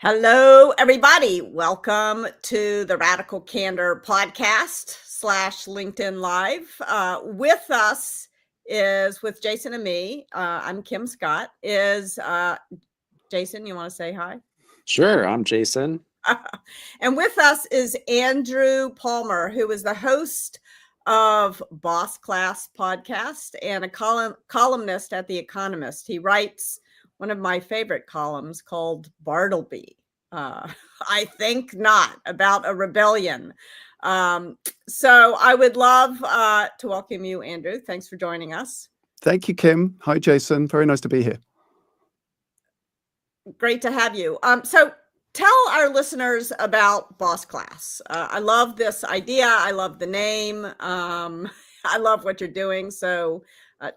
Hello, everybody. Welcome to the Radical Candor podcast / LinkedIn Live. With us is, with Jason and me, I'm Kim Scott, is Jason, you want to say hi? Sure, I'm Jason. And with us is Andrew Palmer, who is the host of Boss Class podcast and a columnist at The Economist. He writes one of my favorite columns called Bartleby. I think not, about a rebellion. So I would love to welcome you, Andrew. Thanks for joining us. Thank you, Kim. Hi, Jason. Very nice to be here. Great to have you. So tell our listeners about Boss Class. I love this idea. I love the name. I love what you're doing. So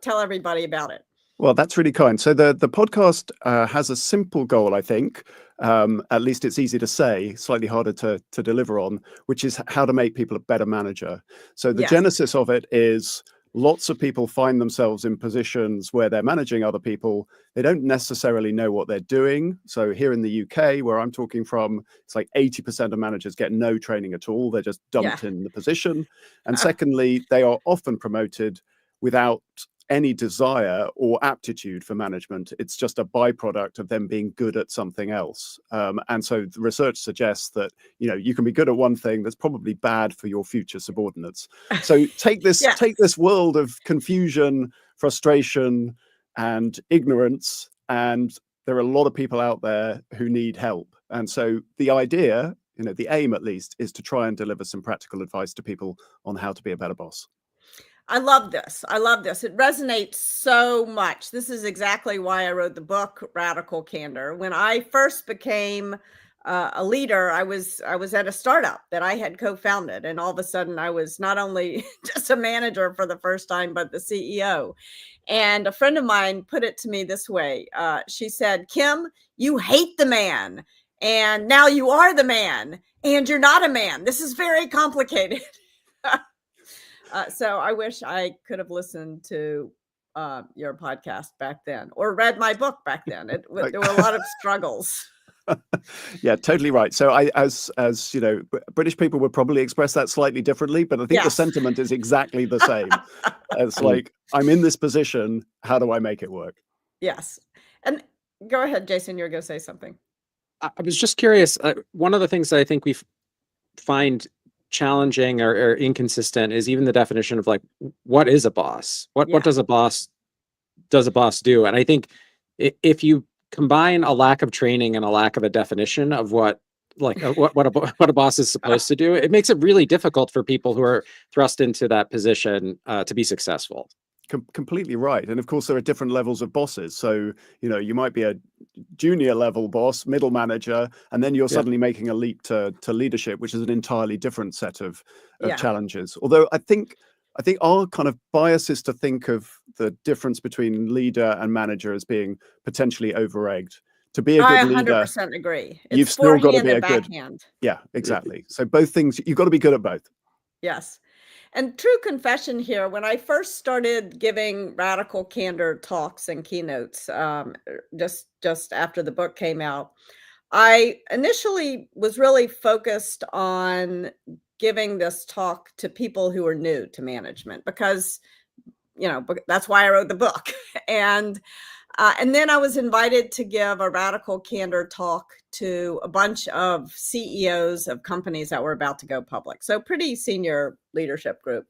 tell everybody about it. Well, that's really kind. So the podcast has a simple goal, I think. At least it's easy to say, slightly harder to deliver on, which is how to make people a better manager. So the genesis of it is lots of people find themselves in positions where they're managing other people. They don't necessarily know what they're doing. So here in the UK, where I'm talking from, it's like 80% of managers get no training at all. They're just dumped in the position. And secondly, they are often promoted without any desire or aptitude for management. It's just a byproduct of them being good at something else. And so the research suggests that, you can be good at one thing that's probably bad for your future subordinates. So take this world of confusion, frustration, and ignorance, and there are a lot of people out there who need help. And so the idea, the aim at least, is to try and deliver some practical advice to people on how to be a better boss. I love this. It resonates so much. This is exactly why I wrote the book, Radical Candor. When I first became a leader, I was at a startup that I had co-founded. And all of a sudden, I was not only just a manager for the first time, but the CEO. And a friend of mine put it to me this way. She said, Kim, you hate the man. And now you are the man. And you're not a man. This is very complicated. So I wish I could have listened to your podcast back then or read my book back then. There were a lot of struggles. Yeah, totally right. So as British people would probably express that slightly differently, but I think the sentiment is exactly the same. It's like, I'm in this position. How do I make it work? Yes. And go ahead, Jason, you're going to say something. I was just curious. One of the things that I think we find challenging or inconsistent is even the definition of like, what is a boss? What does a boss do? And I think if you combine a lack of training and a lack of a definition of what a boss is supposed to do, it makes it really difficult for people who are thrust into that position to be successful. Completely right. And of course, there are different levels of bosses. So, you might be a junior level boss, middle manager, and then you're suddenly making a leap to leadership, which is an entirely different set of challenges. Although I think our kind of bias is to think of the difference between leader and manager as being potentially over-egged. To be a good leader, I 100% agree. You've still got to be a good. Yeah, exactly. So both things, you've got to be good at both. Yes. And true confession here, when I first started giving Radical Candor talks and keynotes, just after the book came out, I initially was really focused on giving this talk to people who are new to management because, that's why I wrote the book. And then I was invited to give a Radical Candor talk to a bunch of CEOs of companies that were about to go public. So pretty senior leadership group.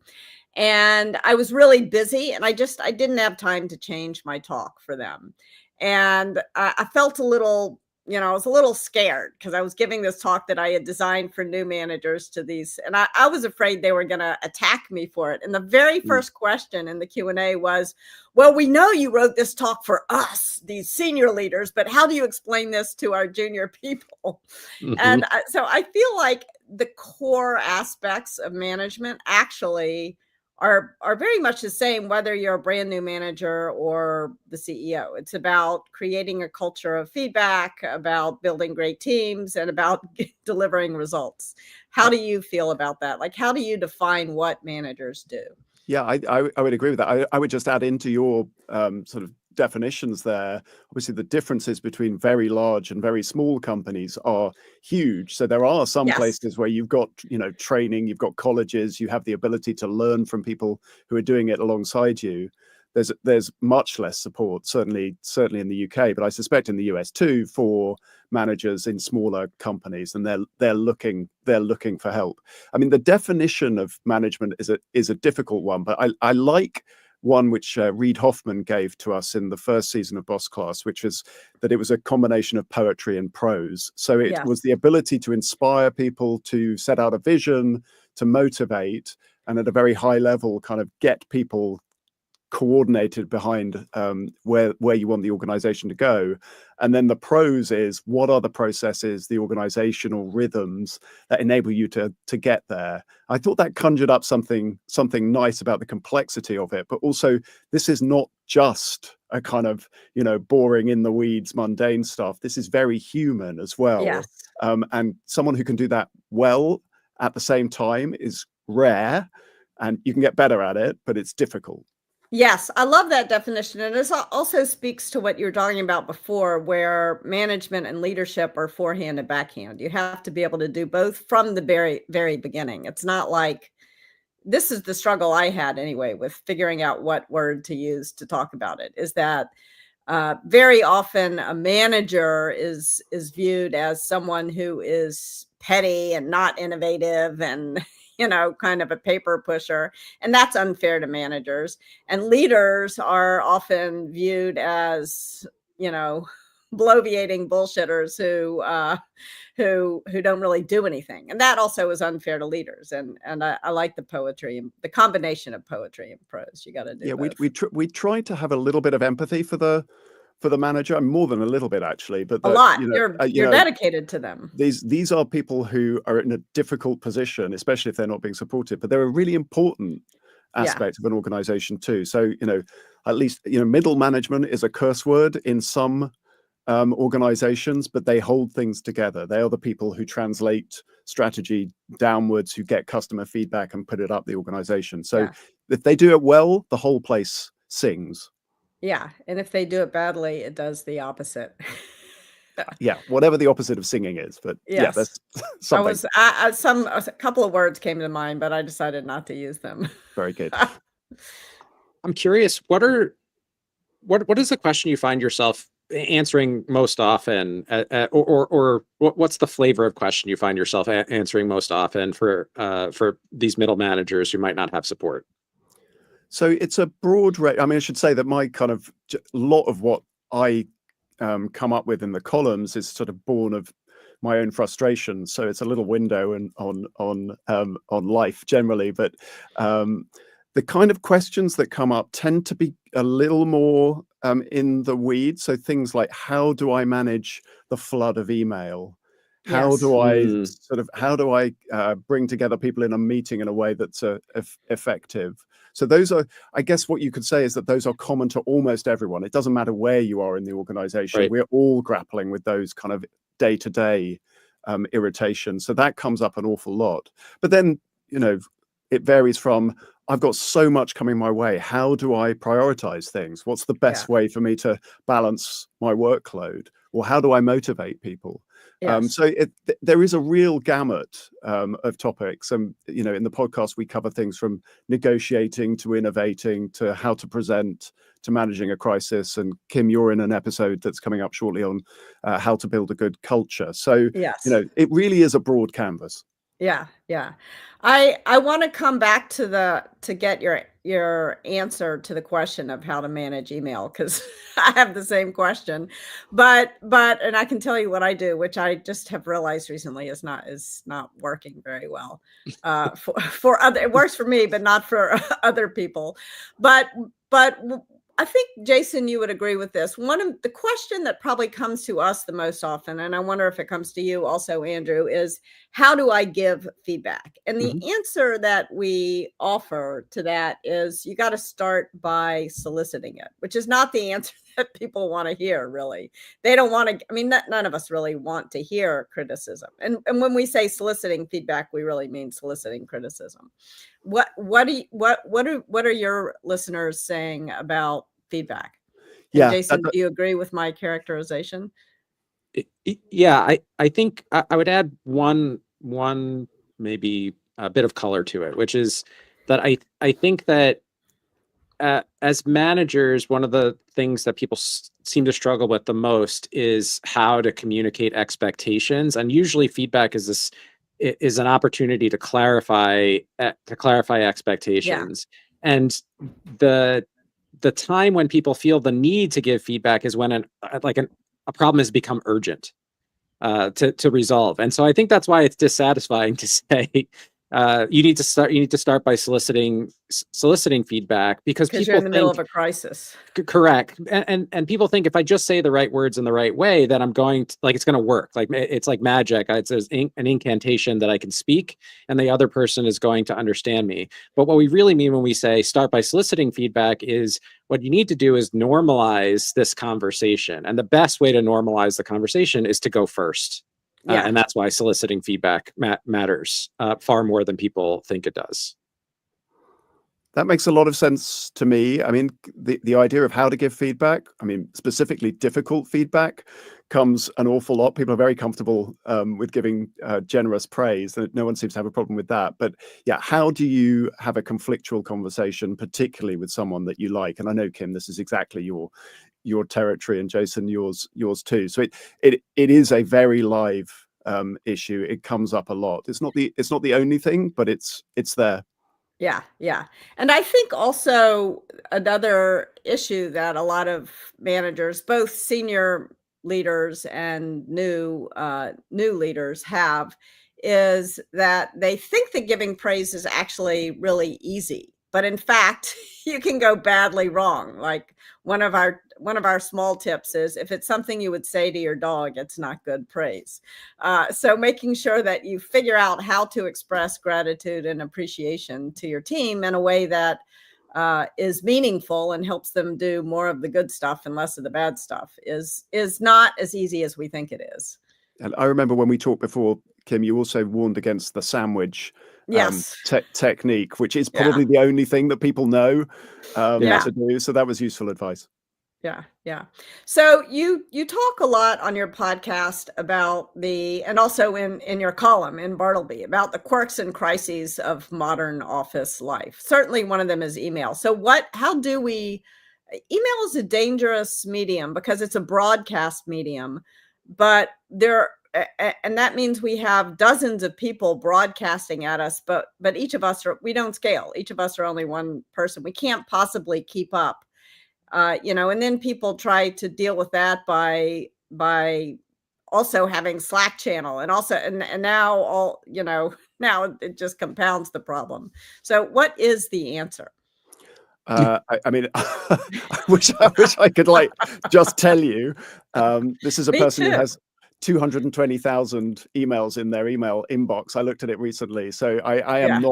And I was really busy and I didn't have time to change my talk for them. And I felt a little, I was a little scared because I was giving this talk that I had designed for new managers to these. And I was afraid they were going to attack me for it. And the very first question in the Q&A was, well, we know you wrote this talk for us, these senior leaders, but how do you explain this to our junior people? Mm-hmm. And so I feel like the core aspects of management actually are very much the same, whether you're a brand new manager or the CEO. It's about creating a culture of feedback, about building great teams, and about delivering results. How do you feel about that? Like, how do you define what managers do? Yeah, I would agree with that. I would just add into your sort of definitions there. Obviously, the differences between very large and very small companies are huge. So there are some places where you've got, training, you've got colleges, you have the ability to learn from people who are doing it alongside you. There's much less support, certainly in the UK, but I suspect in the US too, for managers in smaller companies, and they're looking for help. I mean, the definition of management is a difficult one, but I like one which Reid Hoffman gave to us in the first season of Boss Class, which was that it was a combination of poetry and prose. So it was the ability to inspire people, to set out a vision, to motivate, and at a very high level kind of get people coordinated behind where you want the organization to go. And then the prose is, what are the processes, the organizational rhythms that enable you to get there? I thought that conjured up something nice about the complexity of it, but also this is not just a kind of boring in the weeds mundane stuff. This is very human as well. And someone who can do that well at the same time is rare, and you can get better at it, but it's difficult. Yes, I love that definition. And this also speaks to what you were talking about before, where management and leadership are forehand and backhand. You have to be able to do both from the very, very beginning. It's not like, this is the struggle I had anyway with figuring out what word to use to talk about it, is that very often a manager is viewed as someone who is petty and not innovative and kind of a paper pusher. And that's unfair to managers. And leaders are often viewed as, bloviating bullshitters who don't really do anything. And that also is unfair to leaders. And I like the poetry and the combination of poetry and prose. You got to do both. We tried to have a little bit of empathy for the manager, and more than a little bit actually, but a lot. You're dedicated to them. These are people who are in a difficult position, especially if they're not being supported, but they're a really important aspect of an organization too. So at least middle management is a curse word in some organizations, but they hold things together. They are the people who translate strategy downwards, who get customer feedback and put it up the organization. So if they do it well, the whole place sings. Yeah, and if they do it badly, it does the opposite. Whatever the opposite of singing is, but that's something. A couple of words came to mind, but I decided not to use them. Very good. I'm curious, what is the question you find yourself answering most often, or what's the flavor of question you find yourself answering most often for these middle managers who might not have support? So it's a broad range. I mean, I should say that my kind of lot of what I come up with in the columns is sort of born of my own frustration. So it's a little window on life generally. But the kind of questions that come up tend to be a little more in the weeds. So things like, how do I manage the flood of email? How do I bring together people in a meeting in a way that's effective? So those are, I guess what you could say is that those are common to almost everyone. It doesn't matter where you are in the organization. Right. We're all grappling with those kind of day-to-day irritations. So that comes up an awful lot. But then, it varies from, I've got so much coming my way. How do I prioritize things? What's the best way for me to balance my workload? Or how do I motivate people? So there is a real gamut of topics. And, in the podcast, we cover things from negotiating to innovating to how to present to managing a crisis. And Kim, you're in an episode that's coming up shortly on how to build a good culture. So, it really is a broad canvas. Yeah. I want to come back to get your answer to the question of how to manage email, because I have the same question, but and I can tell you what I do, which I just have realized recently is not working very well for other. It works for me, but not for other people. But I think, Jason, you would agree with this. One of the question that probably comes to us the most often, and I wonder if it comes to you also, Andrew, is how do I give feedback? And the answer that we offer to that is you got to start by soliciting it, which is not the answer that people want to hear, really. They don't want to, none of us really want to hear criticism. And when we say soliciting feedback, we really mean soliciting criticism. What are your listeners saying about feedback? And Jason, do you agree with my characterization? Yeah, I think I would add one maybe a bit of color to it, which is that I think that as managers, one of the things that people seem to struggle with the most is how to communicate expectations, and usually feedback is an opportunity to clarify expectations. And the time when people feel the need to give feedback is when a problem has become urgent to resolve. And so I think that's why it's dissatisfying to say you need to start by soliciting feedback, because people you're in the middle of a crisis. Correct. And people think if I just say the right words in the right way, that I'm going to, like, it's going to work. Like, it's like magic. It's an incantation that I can speak and the other person is going to understand me. But what we really mean when we say start by soliciting feedback is what you need to do is normalize this conversation. And the best way to normalize the conversation is to go first. And that's why soliciting feedback matters far more than people think it does. That makes a lot of sense to me. I mean, the idea of how to give feedback, I mean, specifically difficult feedback, comes an awful lot. People are very comfortable with giving generous praise. No one seems to have a problem with that. But yeah, how do you have a conflictual conversation, particularly with someone that you like? And I know, Kim, this is exactly your territory, and Jason, yours too. So it is a very live issue. It comes up a lot. It's not the only thing, but it's there. Yeah. And I think also another issue that a lot of managers, both senior leaders and new leaders, have is that they think that giving praise is actually really easy. But in fact, you can go badly wrong. Like one of our small tips is, if it's something you would say to your dog, it's not good praise. So making sure that you figure out how to express gratitude and appreciation to your team in a way that is meaningful and helps them do more of the good stuff and less of the bad stuff is not as easy as we think it is. And I remember when we talked before, Kim, you also warned against the sandwich technique, which is probably the only thing that people know to do. So that was useful advice. Yeah. So you talk a lot on your podcast about and also in your column in Bartleby, about the quirks and crises of modern office life. Certainly one of them is email. So email is a dangerous medium because it's a broadcast medium, but and that means we have dozens of people broadcasting at us, but each of us we don't scale. Each of us are only one person. We can't possibly keep up. And then people try to deal with that by also having Slack channel, and also and now now it just compounds the problem. So what is the answer? I mean, I wish I could just tell you. This is a person who has 220,000 emails in their email inbox. I looked at it recently, so I am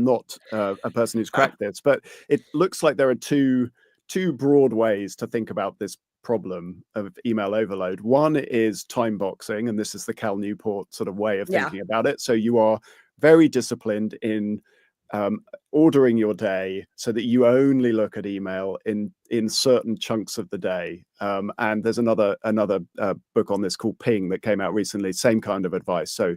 not a person who's cracked this, but it looks like there are two broad ways to think about this problem of email overload. One is time boxing, and this is the Cal Newport sort of way of thinking about it. So you are very disciplined in ordering your day so that you only look at email in certain chunks of the day. And there's another book on this called Ping that came out recently, same kind of advice. So,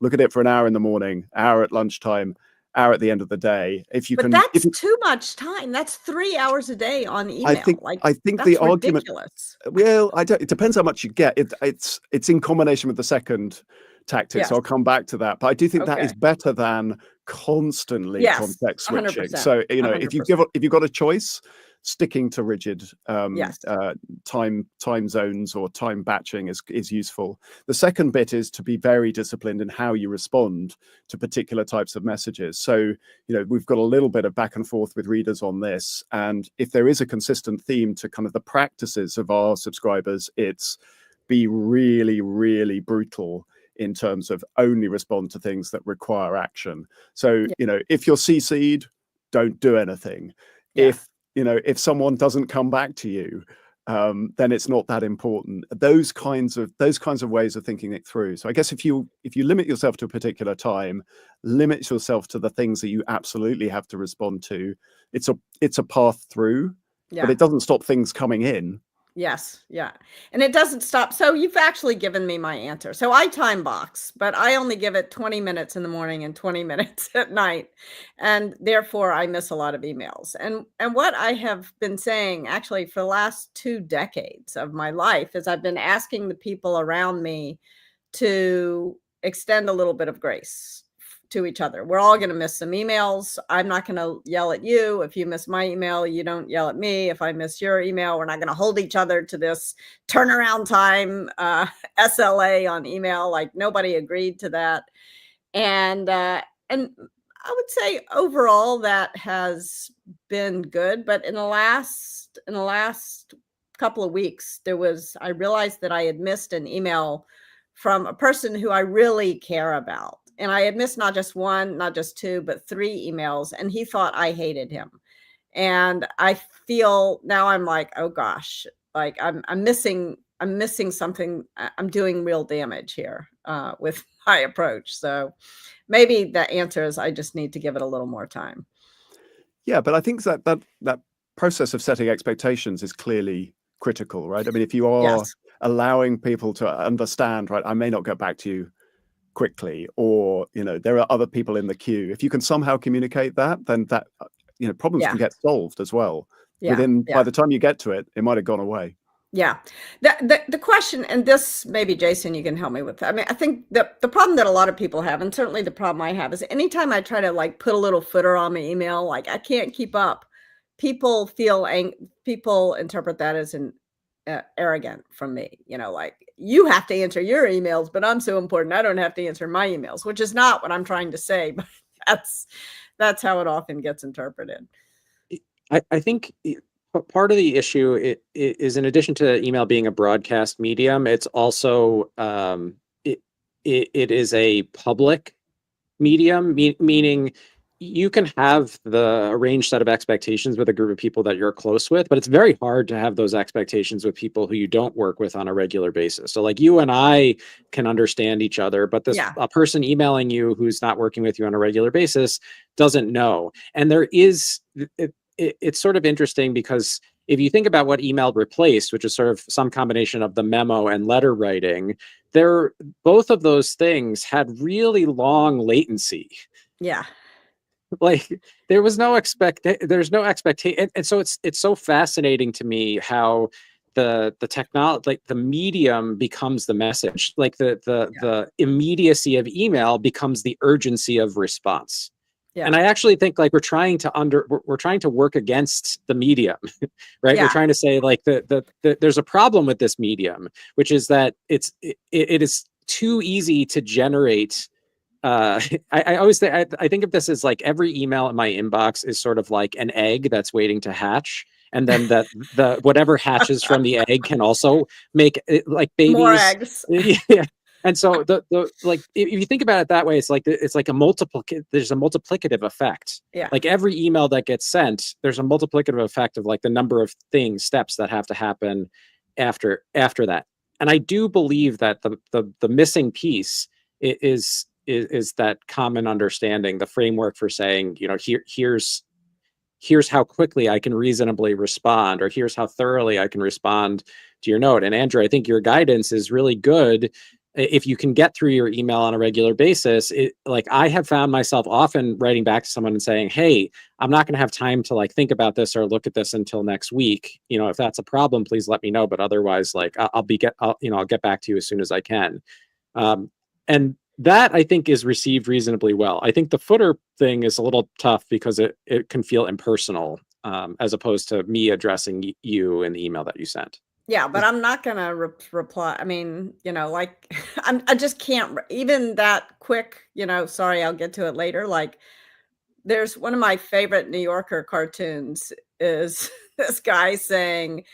look at it for an hour in the morning, hour at lunchtime, hour at the end of the day. But that's too much time. That's 3 hours a day on email. I think the argument. Ridiculous. Well, it depends how much you get. It's in combination with the second tactic. Yes. So I'll come back to that. But I do think that is better than constantly context switching. 100%. So 100%. if you've got a choice, sticking to rigid time zones or time batching is useful. The second bit is to be very disciplined in how you respond to particular types of messages. So we've got a little bit of back and forth with readers on this, and if there is a consistent theme to kind of the practices of our subscribers, it's be really, really brutal in terms of only respond to things that require action. So if you're CC'd, don't do anything. If someone doesn't come back to you, then it's not that important. Those kinds of ways of thinking it through. So I guess if you limit yourself to a particular time, limit yourself to the things that you absolutely have to respond to. It's a path through. but it doesn't stop things coming in. Yes. Yeah. And it doesn't stop. So you've actually given me my answer. So I time box, but I only give it 20 minutes in the morning and 20 minutes at night. And therefore I miss a lot of emails. And what I have been saying actually for the last 2 decades of my life is I've been asking the people around me to extend a little bit of grace to each other. We're all going to miss some emails. I'm not going to yell at you. If you miss my email, you don't yell at me. If I miss your email, we're not going to hold each other to this turnaround time SLA on email. Like nobody agreed to that. And I would say overall that has been good. But in the last couple of weeks, I realized that I had missed an email from a person who I really care about. And I had missed not just one, not just two, but 3 emails. And he thought I hated him. And I feel now I'm like, oh gosh, like I'm missing something. I'm doing real damage here with my approach. So maybe the answer is I just need to give it a little more time. Yeah, but I think that process of setting expectations is clearly critical, right? I mean, if you are allowing people to understand, right, I may not get back to you quickly, or there are other people in the queue. If you can somehow communicate that, then that problems can get solved as well. By the time you get to it, it might have gone away. Yeah. The question, and this maybe Jason, you can help me with. I mean, I think the problem that a lot of people have, and certainly the problem I have, is anytime I try to like put a little footer on my email, like I can't keep up. People interpret that as an arrogant from me, like you have to answer your emails, but I'm so important, I don't have to answer my emails, which is not what I'm trying to say, but that's how it often gets interpreted. I think part of the issue is in addition to email being a broadcast medium, it's also it is a public medium, meaning you can have the arranged set of expectations with a group of people that you're close with, but it's very hard to have those expectations with people who you don't work with on a regular basis. So like you and I can understand each other, but a person emailing you who's not working with you on a regular basis doesn't know. And it's sort of interesting because if you think about what email replaced, which is sort of some combination of the memo and letter writing, both of those things had really long latency. Yeah. Like there's no expectation. And so it's so fascinating to me how the technology, like the medium becomes the message, like the immediacy of email becomes the urgency of response. Yeah. And I actually think like we're trying to work against the medium, right? Yeah. We're trying to say like there's a problem with this medium, which is that it is too easy to generate. I always think I think of this as like every email in my inbox is sort of like an egg that's waiting to hatch, and then the whatever hatches from the egg can also make it, like babies. More eggs. Yeah. And so the like if you think about it that way, it's like there's a multiplicative effect. Yeah. Like every email that gets sent, there's a multiplicative effect of like the number of steps that have to happen after that. And I do believe that the missing piece is that common understanding, the framework for saying, here's how quickly I can reasonably respond, or here's how thoroughly I can respond to your note. And Andrew, I think your guidance is really good. If you can get through your email on a regular basis, like I have found myself often writing back to someone and saying, hey, I'm not going to have time to like think about this or look at this until next week. If that's a problem, please let me know. But otherwise, like I'll get back to you as soon as I can. And that I think is received reasonably well. I think the footer thing is a little tough because it can feel impersonal, as opposed to me addressing you in the email that you sent. Yeah, but I'm not going to reply. I mean, like I just can't even that quick, sorry, I'll get to it later. Like there's one of my favorite New Yorker cartoons is this guy saying,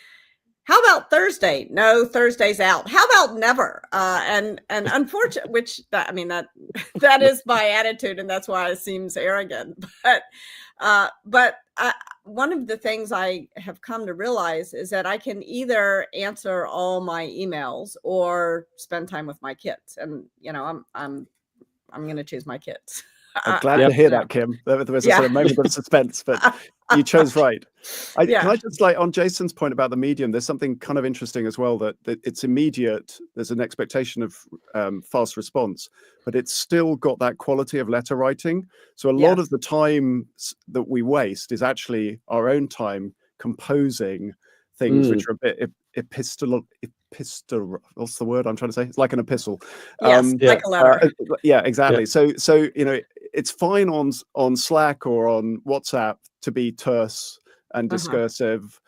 how about Thursday? No, Thursday's out. How about never? And unfortunately, which that is my attitude, and that's why it seems arrogant. But one of the things I have come to realize is that I can either answer all my emails or spend time with my kids, and I'm going to choose my kids. I'm glad to hear that, Kim. There was a sort of moment of suspense, but you chose right. Can I just, like, on Jason's point about the medium, there's something kind of interesting as well, that it's immediate. There's an expectation of fast response, but it's still got that quality of letter writing. So a lot of the time that we waste is actually our own time composing things which are a bit epistolar. What's the word I'm trying to say? It's like an epistle. Like a letter. Yeah, exactly. So it's fine on Slack or on WhatsApp to be terse and discursive.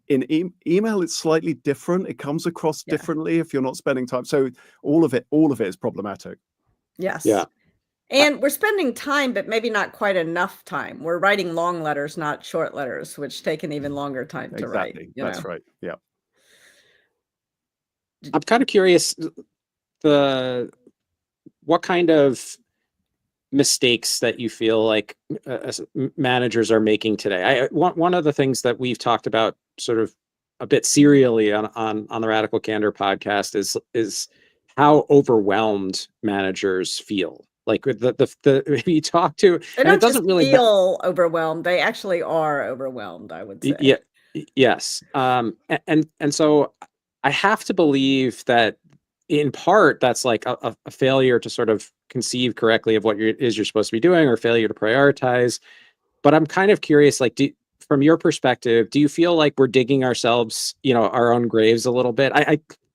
In email, it's slightly different. It comes across differently if you're not spending time. So all of it is problematic. Yes. Yeah. And we're spending time, but maybe not quite enough time. We're writing long letters, not short letters, which take an even longer time to write. That's right. Yeah. I'm kind of curious what kind of mistakes that you feel like managers are making today. One of the things that we've talked about sort of a bit serially on the Radical Candor podcast is how overwhelmed managers feel. Like the you talk to, and it doesn't really feel overwhelmed. They actually are overwhelmed, I would say. Yeah. Yes. And so I have to believe that in part that's like a failure to sort of conceive correctly of what you're supposed to be doing, or failure to prioritize. But I'm kind of curious, like, from your perspective, do you feel like we're digging ourselves, our own graves a little bit?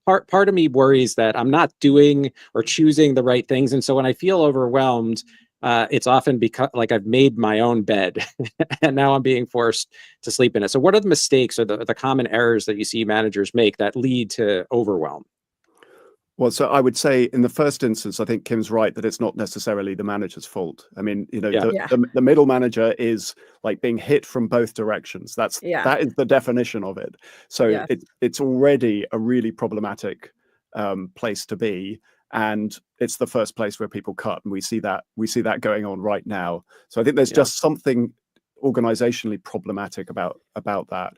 Part of me worries that I'm not doing or choosing the right things, and so when I feel overwhelmed, it's often because, like, I've made my own bed and now I'm being forced to sleep in it. So what are the mistakes or the common errors that you see managers make that lead to overwhelm? Well, so I would say in the first instance, I think Kim's right that it's not necessarily the manager's fault. I mean, the middle manager is like being hit from both directions. That is the definition of it. So it's already a really problematic place to be. And it's the first place where people cut. And we see that going on right now. So I think there's just something organizationally problematic about that.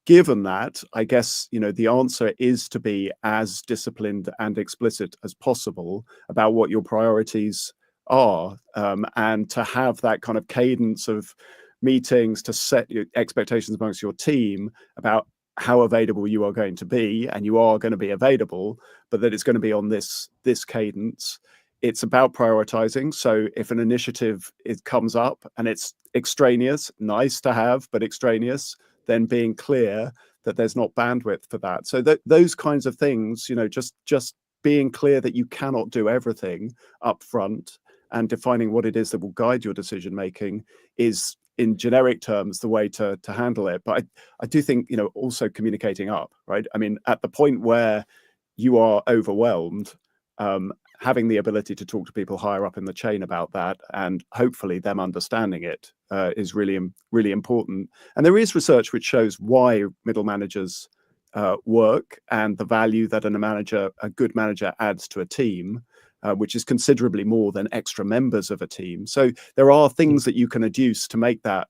Given that, I guess, the answer is to be as disciplined and explicit as possible about what your priorities are, and to have that kind of cadence of meetings to set your expectations amongst your team about how available you are going to be, and you are going to be available, but that it's going to be on this cadence. It's about prioritizing. So if an initiative comes up and it's extraneous, nice to have, but extraneous, then being clear that there's not bandwidth for that. So those kinds of things, just being clear that you cannot do everything up front, and defining what it is that will guide your decision making is, in generic terms, the way to handle it. But I do think, also communicating up, right? I mean, at the point where you are overwhelmed, having the ability to talk to people higher up in the chain about that, and hopefully them understanding it, is really, really important. And there is research which shows why middle managers work, and the value that a good manager adds to a team, which is considerably more than extra members of a team. So there are things that you can adduce to make that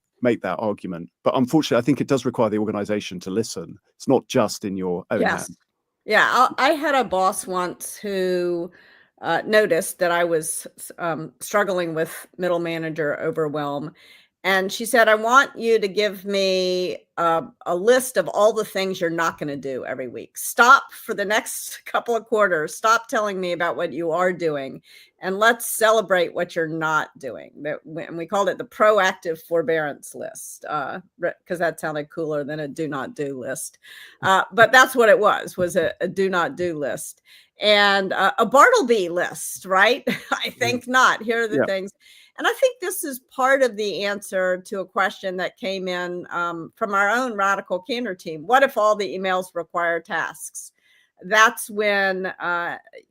argument. But unfortunately, I think it does require the organization to listen. It's not just in your own hands. Yeah, I had a boss once who noticed that I was struggling with middle manager overwhelm. And she said, I want you to give me a list of all the things you're not going to do every week. Stop for the next couple of quarters. Stop telling me about what you are doing, and let's celebrate what you're not doing. And we called it the proactive forbearance list, because that sounded cooler than a do not do list. But that's what it was a do not do list. And a Bartleby list, right? I think not. Here are the things. And I think this is part of the answer to a question that came in from our own Radical Candor team. What if all the emails require tasks? That's when,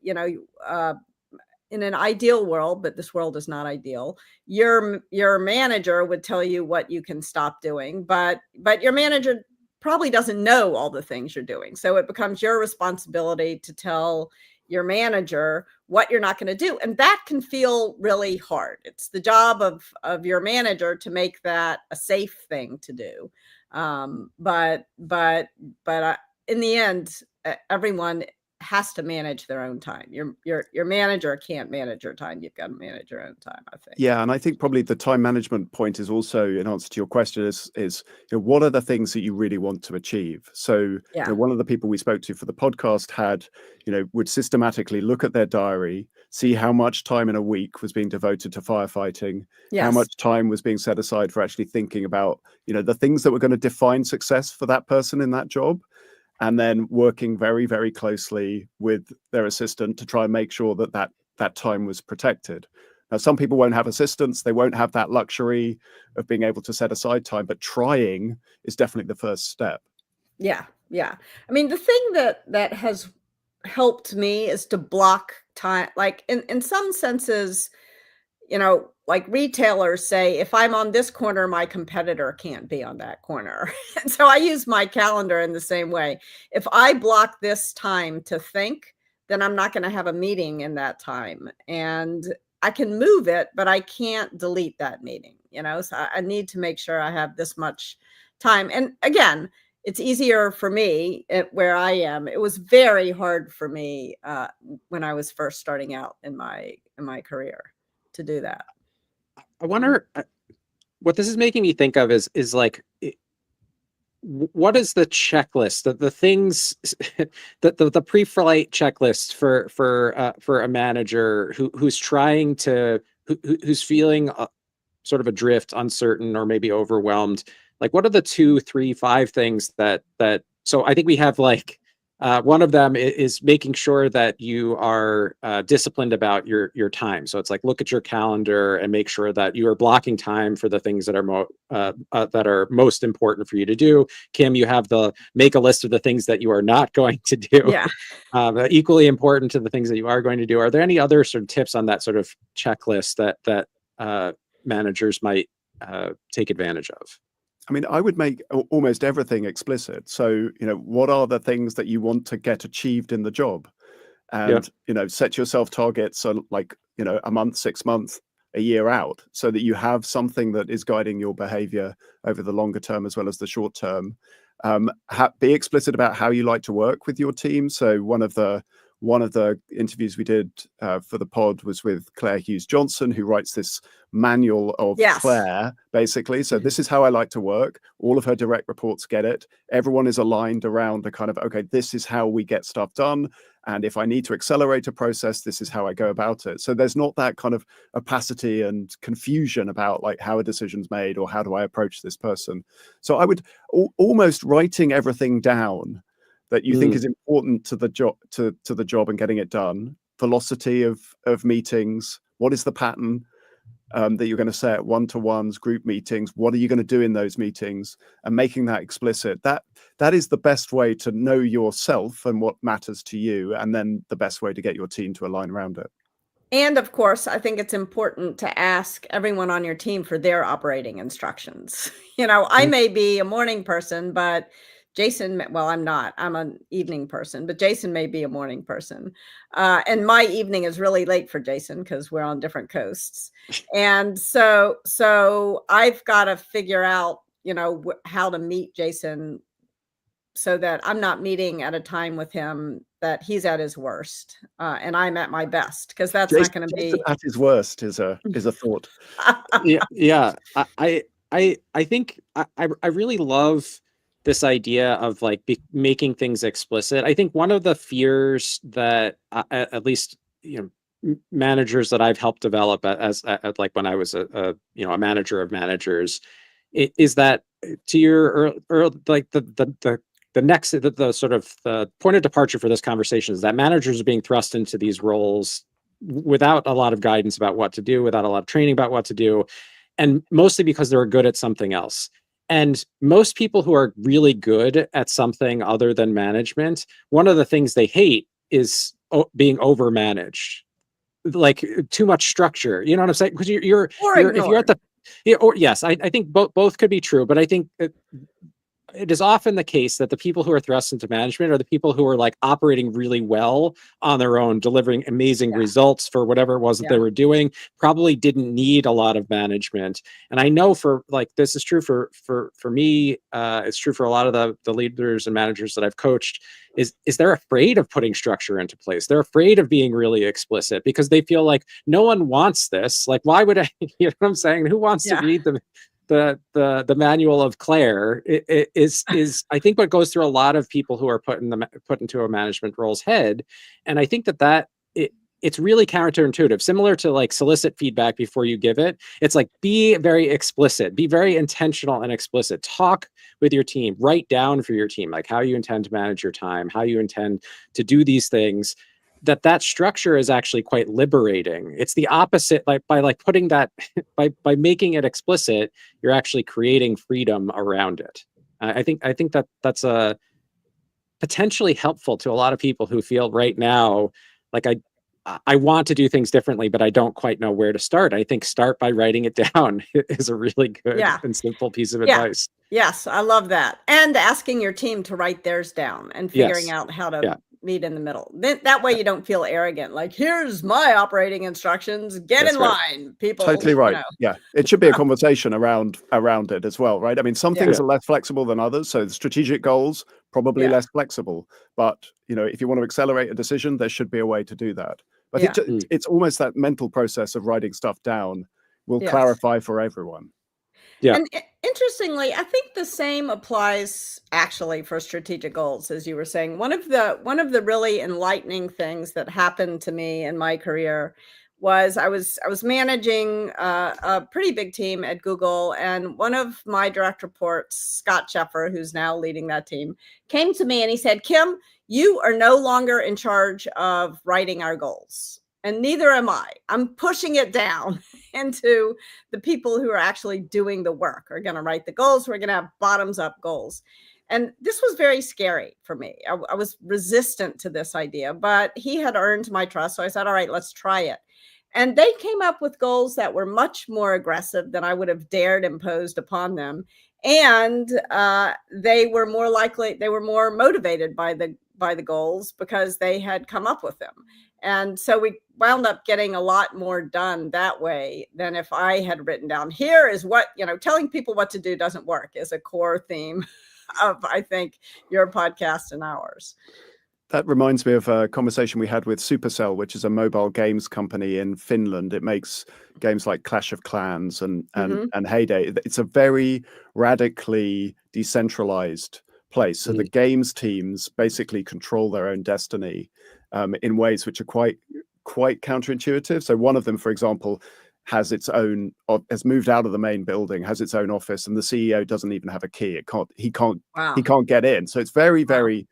in an ideal world, but this world is not ideal, your manager would tell you what you can stop doing, but your manager probably doesn't know all the things you're doing. So it becomes your responsibility to tell your manager what you're not going to do. And that can feel really hard. It's the job of your manager to make that a safe thing to do. But in the end, everyone has to manage their own time. Your manager can't manage your time. You've got to manage your own time, I think. Yeah, and I think probably the time management point is also, in answer to your question, is what are the things that you really want to achieve? So one of the people we spoke to for the podcast had, would systematically look at their diary, see how much time in a week was being devoted to firefighting, how much time was being set aside for actually thinking about, the things that were going to define success for that person in that job, and then working very, very closely with their assistant to try and make sure that time was protected. Now, some people won't have assistants. They won't have that luxury of being able to set aside time, but trying is definitely the first step. Yeah. Yeah. I mean, the thing that has helped me is to block time. Like in some senses, like retailers say, if I'm on this corner, my competitor can't be on that corner. And so I use my calendar in the same way. If I block this time to think, then I'm not going to have a meeting in that time. And I can move it, but I can't delete that meeting, so I need to make sure I have this much time. And again, it's easier for me where I am. It was very hard for me when I was first starting out in my career to do that. I wonder what this is making me think of is like, what is the checklist, the things that the pre-flight checklist for a manager who's trying to who's feeling sort of adrift, uncertain, or maybe overwhelmed? Like, what are the 2, 3, 5 things that so I think we have like one of them is making sure that you are disciplined about your time. So it's like, look at your calendar and make sure that you are blocking time for the things that are most important for you to do. Kim, you have make a list of the things that you are not going to do. Yeah. Equally important to the things that you are going to do. Are there any other sort of tips on that sort of checklist that managers might take advantage of? I mean, I would make almost everything explicit. So, what are the things that you want to get achieved in the job? And, set yourself targets, so like, a month, 6 months, a year out, so that you have something that is guiding your behavior over the longer term as well as the short term. Be explicit about how you like to work with your team. So one of the interviews we did for the pod was with Claire Hughes Johnson, who writes this manual of Claire, basically. So this is how I like to work. All of her direct reports get it. Everyone is aligned around a kind of, okay, this is how we get stuff done. And if I need to accelerate a process, this is how I go about it. So there's not that kind of opacity and confusion about like how a decision's made or how do I approach this person. So I would almost writing everything down that you think is important to the job, to the job and getting it done. Velocity of meetings. What is the pattern that you're going to say at one-to-ones, group meetings? What are you going to do in those meetings? And making that explicit. That is the best way to know yourself and what matters to you, and then the best way to get your team to align around it. And of course, I think it's important to ask everyone on your team for their operating instructions. I may be a morning person, but Jason, well, I'm not. I'm an evening person, but Jason may be a morning person. And my evening is really late for Jason because we're on different coasts. And so I've got to figure out, how to meet Jason so that I'm not meeting at a time with him that he's at his worst and I'm at my best, because that's not going to be at his worst is a thought. Yeah. I think I really love this idea of like making things explicit. I think one of the fears that at least managers that I've helped develop as like when I was a manager of managers is that, to your like the next the sort of the point of departure for this conversation is that managers are being thrust into these roles without a lot of guidance about what to do, without a lot of training about what to do, and mostly because they're good at something else. And most people who are really good at something other than management, one of the things they hate is being overmanaged, like too much structure. You know what I'm saying? Because you're if you're at the, or yes, I think both could be true, but I think it is often the case that the people who are thrust into management are the people who are like operating really well on their own, delivering amazing results for whatever it was that they were doing, probably didn't need a lot of management. And I know for like, this is true for me, it's true for a lot of the leaders and managers that I've coached, is they're afraid of putting structure into place. They're afraid of being really explicit because they feel like no one wants this. Like, why would I, you know what I'm saying? Who wants to read the manual of Claire? Is I think what goes through a lot of people who are put into a management role's head. And I think it's really counterintuitive, similar to like solicit feedback before you give it. It's like, be very explicit, be very intentional and explicit. Talk with your team, write down for your team, like how you intend to manage your time, how you intend to do these things. That structure is actually quite liberating. It's the opposite, like by like putting that, by making it explicit, you're actually creating freedom around it. I think that's a potentially helpful to a lot of people who feel right now like I want to do things differently, but I don't quite know where to start. I think start by writing it down is a really good and simple piece of advice. Yes, I love that. And asking your team to write theirs down and figuring out how to meet in the middle. That way you don't feel arrogant. Like, here's my operating instructions. Get in line, people. Totally right. You know. Yeah, it should be a conversation around it as well, right? I mean, some things are less flexible than others. So the strategic goals probably less flexible. But you know, if you want to accelerate a decision, there should be a way to do that. I think it's almost that mental process of writing stuff down will clarify for everyone. Yeah. And interestingly, I think the same applies actually for strategic goals, as you were saying. One of the really enlightening things that happened to me in my career was I was managing a pretty big team at Google, and one of my direct reports, Scott Sheffer, who's now leading that team, came to me and he said, "Kim, you are no longer in charge of writing our goals. And neither am I. I'm pushing it down into the people who are actually doing the work, are going to write the goals. We're going to have bottoms up goals." And this was very scary for me. I was resistant to this idea, but he had earned my trust. So I said, all right, let's try it. And they came up with goals that were much more aggressive than I would have dared imposed upon them. And they were more motivated by the goals because they had come up with them. And so we wound up getting a lot more done that way than if I had written down, here is what, telling people what to do doesn't work, is a core theme of, I think, your podcast and ours. That reminds me of a conversation we had with Supercell, which is a mobile games company in Finland. It makes games like Clash of Clans and Heyday. It's a very radically decentralized place. So the games teams basically control their own destiny in ways which are quite counterintuitive. So one of them, for example, has moved out of the main building, has its own office, and the CEO doesn't even have a key. He can't get in. So it's very, very,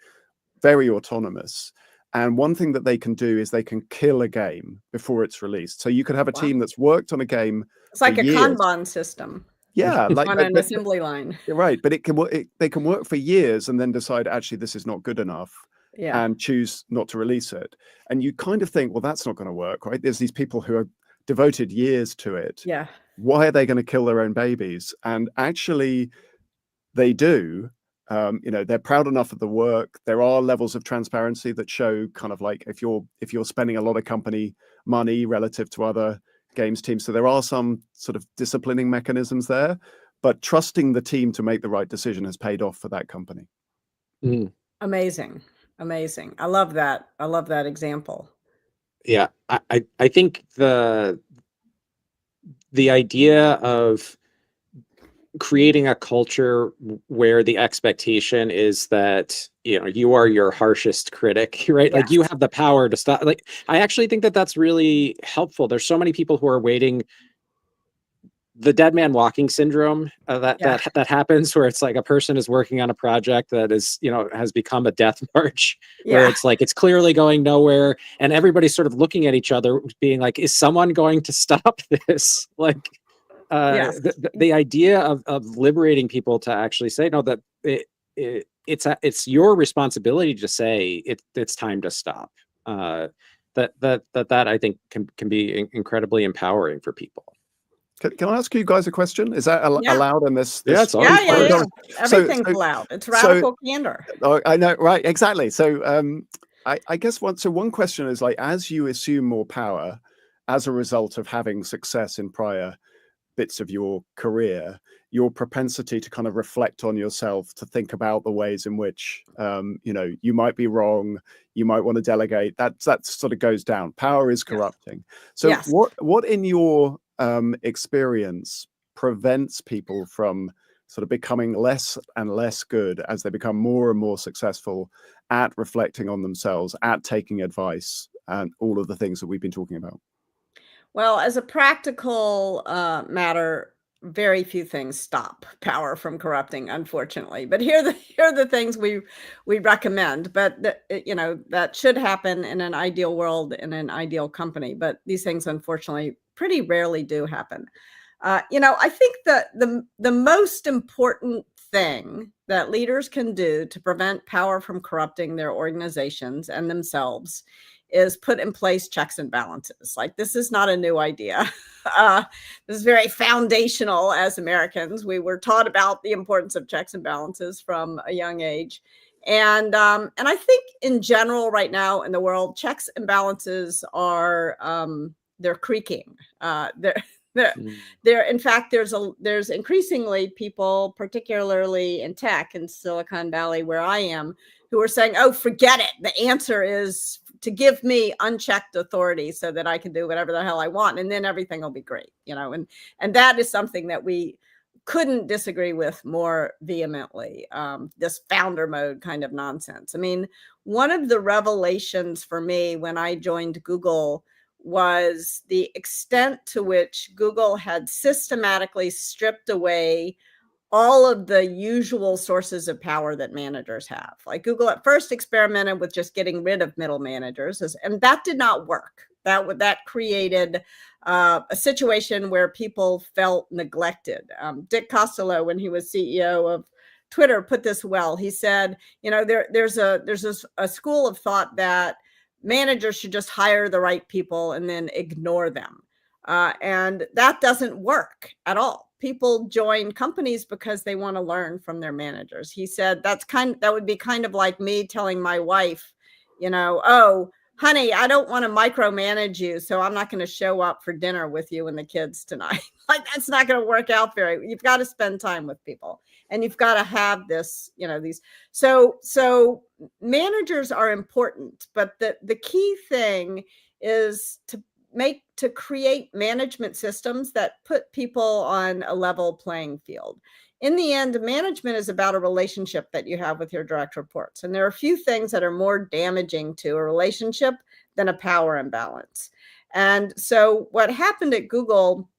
very autonomous. And one thing that they can do is they can kill a game before it's released. So you could have a team that's worked on a game. It's like a Kanban system. Yeah, like on an assembly line. Right, but they can work for years and then decide, actually, this is not good enough. And choose not to release it. And you kind of think, well, that's not going to work, right? There's these people who have devoted years to it. Yeah. Why are they going to kill their own babies? And actually, they do. They're proud enough of the work. There are levels of transparency that show kind of like if you're spending a lot of company money relative to other games teams. So there are some sort of disciplining mechanisms there. But trusting the team to make the right decision has paid off for that company. Amazing. I love that. I love that example. Yeah, I think the idea of creating a culture where the expectation is that you are your harshest critic, right? Like you have the power to stop. Like I actually think that that's really helpful. There's so many people who are waiting. The dead man walking syndrome that happens, where it's like a person is working on a project that is, has become a death march, where it's like, it's clearly going nowhere. And everybody's sort of looking at each other being like, is someone going to stop this? Like the idea of liberating people to actually say, no, that it's your responsibility to say it's time to stop. That I think can be incredibly empowering for people. Can I ask you guys a question? Is that allowed in this? Yeah, it's on. Yeah. Everything's allowed. It's radical candor. I know, right? Exactly. So, I guess one question is, like, as you assume more power as a result of having success in prior bits of your career, your propensity to kind of reflect on yourself, to think about the ways in which you might be wrong, you might want to delegate, that sort of goes down. Power is corrupting. So what in your experience prevents people from sort of becoming less and less good as they become more and more successful at reflecting on themselves, at taking advice, and all of the things that we've been talking about? Well, as a practical matter, very few things stop power from corrupting, unfortunately. But here are the things we recommend. But that should happen in an ideal world, in an ideal company. But these things, unfortunately, pretty rarely do happen. I think that the most important thing that leaders can do to prevent power from corrupting their organizations and themselves is put in place checks and balances. Like, this is not a new idea. This is very foundational. As Americans, we were taught about the importance of checks and balances from a young age. And I think in general right now in the world, checks and balances are they're creaking. In fact, there's increasingly people, particularly in tech in Silicon Valley, where I am, who are saying, "Oh, forget it. The answer is to give me unchecked authority so that I can do whatever the hell I want, and then everything will be great." And that is something that we couldn't disagree with more vehemently. This founder mode kind of nonsense. I mean, one of the revelations for me when I joined Google was the extent to which Google had systematically stripped away all of the usual sources of power that managers have. Like, Google at first experimented with just getting rid of middle managers, and that did not work. That created a situation where people felt neglected. Dick Costolo, when he was CEO of Twitter, put this well. He said, there's a school of thought that managers should just hire the right people and then ignore them. And that doesn't work at all. People join companies because they want to learn from their managers. He said that would be kind of like me telling my wife, "Oh, honey, I don't want to micromanage you, so I'm not going to show up for dinner with you and the kids tonight." Like, that's not going to work out you've got to spend time with people, and you've got to have this, these. So managers are important, but the key thing is to create management systems that put people on a level playing field. In the end, management is about a relationship that you have with your direct reports. And there are a few things that are more damaging to a relationship than a power imbalance. And so what happened at Google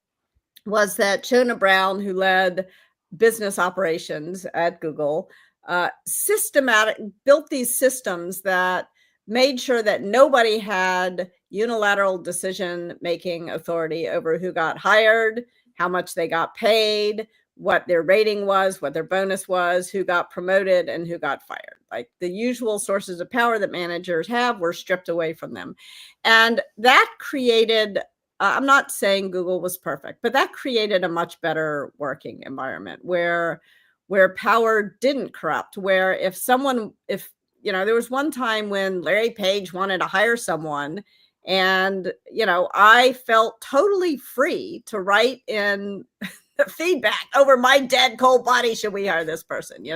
was that Shona Brown, who led business operations at Google, built these systems that made sure that nobody had unilateral decision-making authority over who got hired, how much they got paid, what their rating was, what their bonus was, who got promoted, and who got fired. Like, the usual sources of power that managers have were stripped away from them. And that created, I'm not saying Google was perfect, but that created a much better working environment where power didn't corrupt, where if there was one time when Larry Page wanted to hire someone, and, I felt totally free to write in feedback over my dead cold body. Should we hire this person?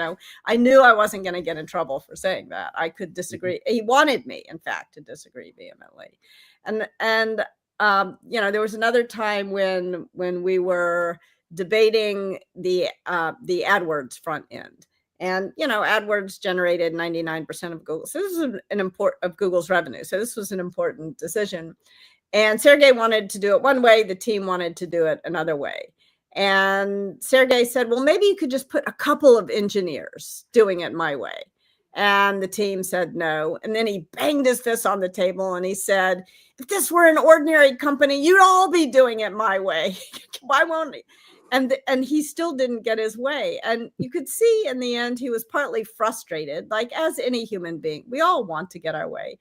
I knew I wasn't going to get in trouble for saying that. I could disagree. He wanted me, in fact, to disagree vehemently. And there was another time when we were debating the AdWords front end. And, AdWords generated 99% of Google. So this is of Google's revenue. So this was an important decision. And Sergey wanted to do it one way. The team wanted to do it another way. And Sergey said, "Well, maybe you could just put a couple of engineers doing it my way." And the team said no. And then he banged his fist on the table and he said, "If this were an ordinary company, you'd all be doing it my way. Why won't he?" And he still didn't get his way. And you could see in the end, he was partly frustrated, like, as any human being. We all want to get our way.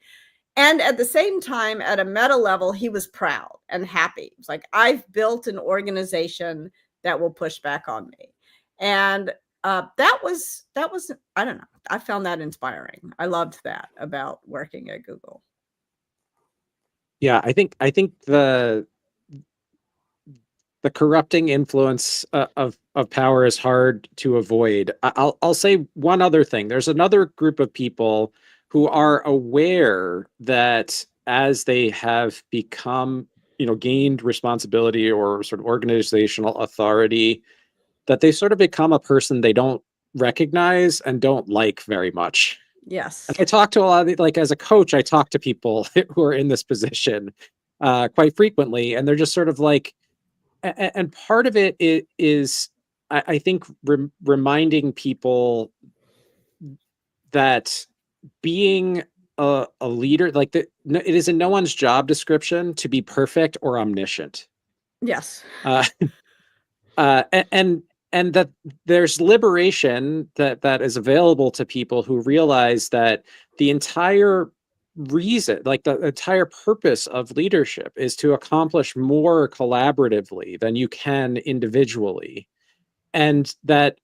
And at the same time, at a meta level, he was proud. and happy. It's like, I've built an organization that will push back on me. And that was, I don't know, I found that inspiring. I loved that about working at Google. Yeah, I think the corrupting influence of power is hard to avoid. I'll say one other thing. There's another group of people who are aware that as they have become, gained responsibility or sort of organizational authority, that they sort of become a person they don't recognize and don't like very much. Yes. And I talk to a lot of, like, as a coach, I talk to people who are in this position quite frequently, and they're just sort of like, and part of it is I think reminding people that being a leader, like, it is in no one's job description to be perfect or omniscient. Yes. And that there's liberation that is available to people who realize that the entire reason, like the entire purpose of leadership, is to accomplish more collaboratively than you can individually, and that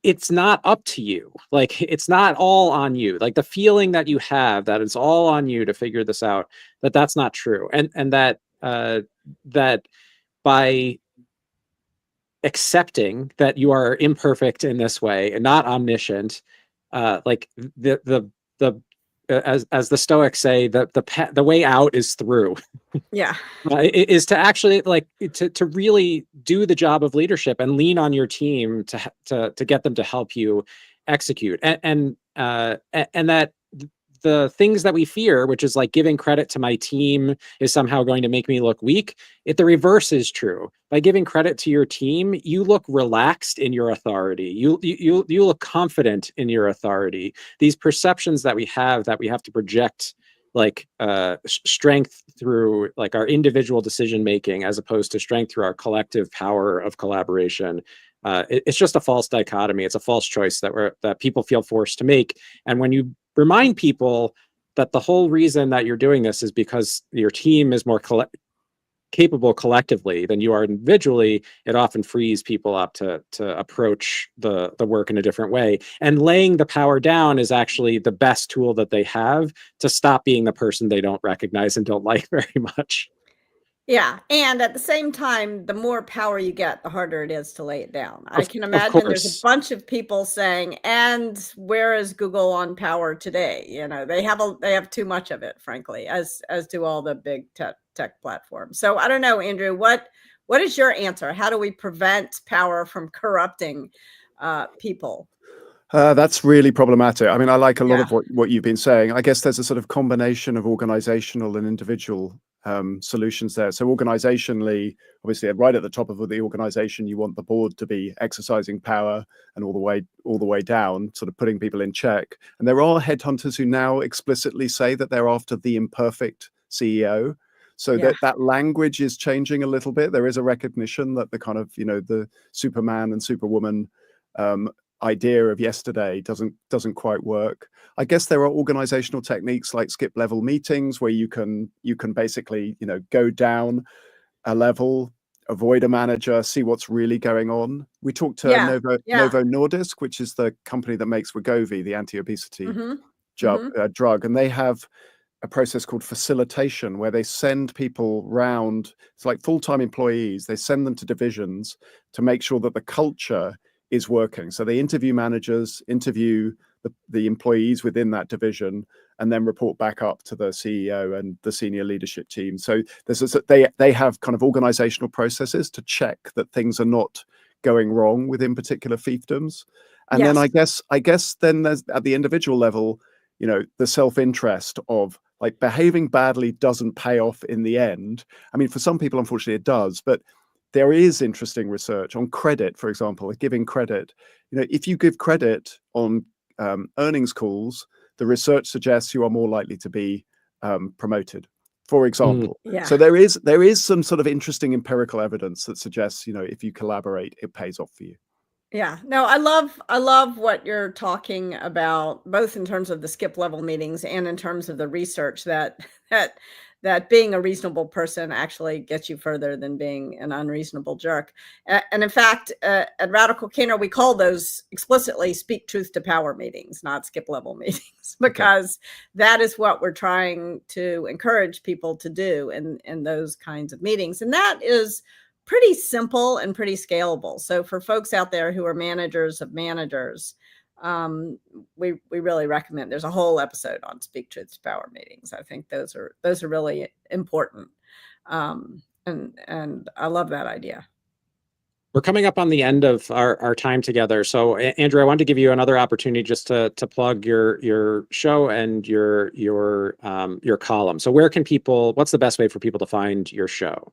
it's not up to you. Like, it's not all on you. Like, the feeling that you have that it's all on you to figure this out, that's not true. And that that by accepting that you are imperfect in this way and not omniscient, like the as the Stoics say, the way out is through. Yeah. Is to actually, like, to really do the job of leadership and lean on your team to get them to help you execute, and that the things that we fear, which is like giving credit to my team is somehow going to make me look weak. If the reverse is true, by giving credit to your team, you look relaxed in your authority. You look confident in your authority. These perceptions that we have to project, like, strength through, like, our individual decision making as opposed to strength through our collective power of collaboration. It's just a false dichotomy. It's a false choice that people feel forced to make. And when you remind people that the whole reason that you're doing this is because your team is more capable collectively than you are individually, it often frees people up to approach the work in a different way. And laying the power down is actually the best tool that they have to stop being the person they don't recognize and don't like very much. Yeah. And at the same time, the more power you get, the harder it is to lay it down. I can Of imagine there's a course. bunch of people saying, and where is Google on power today? They have too much of it, frankly, as do all the big tech platforms. So I don't know, Andrew, what is your answer? How do we prevent power from corrupting people? That's really problematic. I mean, I like a lot of what you've been saying. I guess there's a sort of combination of organizational and individual solutions there. So organizationally, obviously, right at the top of the organization, you want the board to be exercising power, and all the way down, sort of putting people in check. And there are headhunters who now explicitly say that they're after the imperfect CEO. So that language is changing a little bit. There is a recognition that the kind of, the Superman and Superwoman idea of yesterday doesn't quite work. I guess there are organizational techniques like skip level meetings where you can basically, go down a level, avoid a manager, see what's really going on. We talked to Novo Nordisk, which is the company that makes Wegovy, the anti-obesity drug, and they have a process called facilitation, where they send people round. It's like full-time employees. They send them to divisions to make sure that the culture is working. So they interview managers, interview the employees within that division, and then report back up to the CEO and the senior leadership team. So they have kind of organizational processes to check that things are not going wrong within particular fiefdoms. And then I guess then there's, at the individual level, the self-interest of, like, behaving badly doesn't pay off in the end. I mean, for some people, unfortunately, it does, but there is interesting research on credit, for example, giving credit. If you give credit on earnings calls, the research suggests you are more likely to be promoted, for example. So there is some sort of interesting empirical evidence that suggests, if you collaborate, it pays off for you. Yeah, no, I love what you're talking about, both in terms of the skip level meetings and in terms of the research that that being a reasonable person actually gets you further than being an unreasonable jerk. And in fact, at Radical Candor, we call those explicitly speak truth to power meetings, not skip level meetings, because that is what we're trying to encourage people to do in those kinds of meetings. And that is pretty simple and pretty scalable. So for folks out there who are managers of managers, we really recommend. There's a whole episode on speak truth to power meetings. I think those are really important, and I love that idea. We're coming up on the end of our time together. So Andrew, I wanted to give you another opportunity just to plug your show and your column. So where can what's the best way for people to find your show?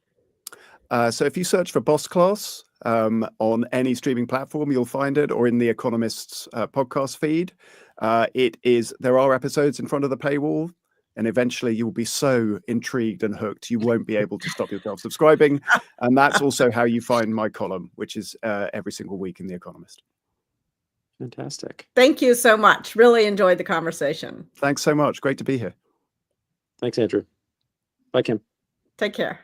So if you search for Boss Class on any streaming platform, you'll find it, or in the Economist's podcast feed. There are episodes in front of the paywall, and eventually you'll be so intrigued and hooked you won't be able to stop yourself subscribing. And that's also how you find my column, which is every single week in the Economist. Fantastic. Thank you so much. Really enjoyed the conversation. Thanks so much. Great to be here. Thanks, Andrew. Bye, Kim. Take care.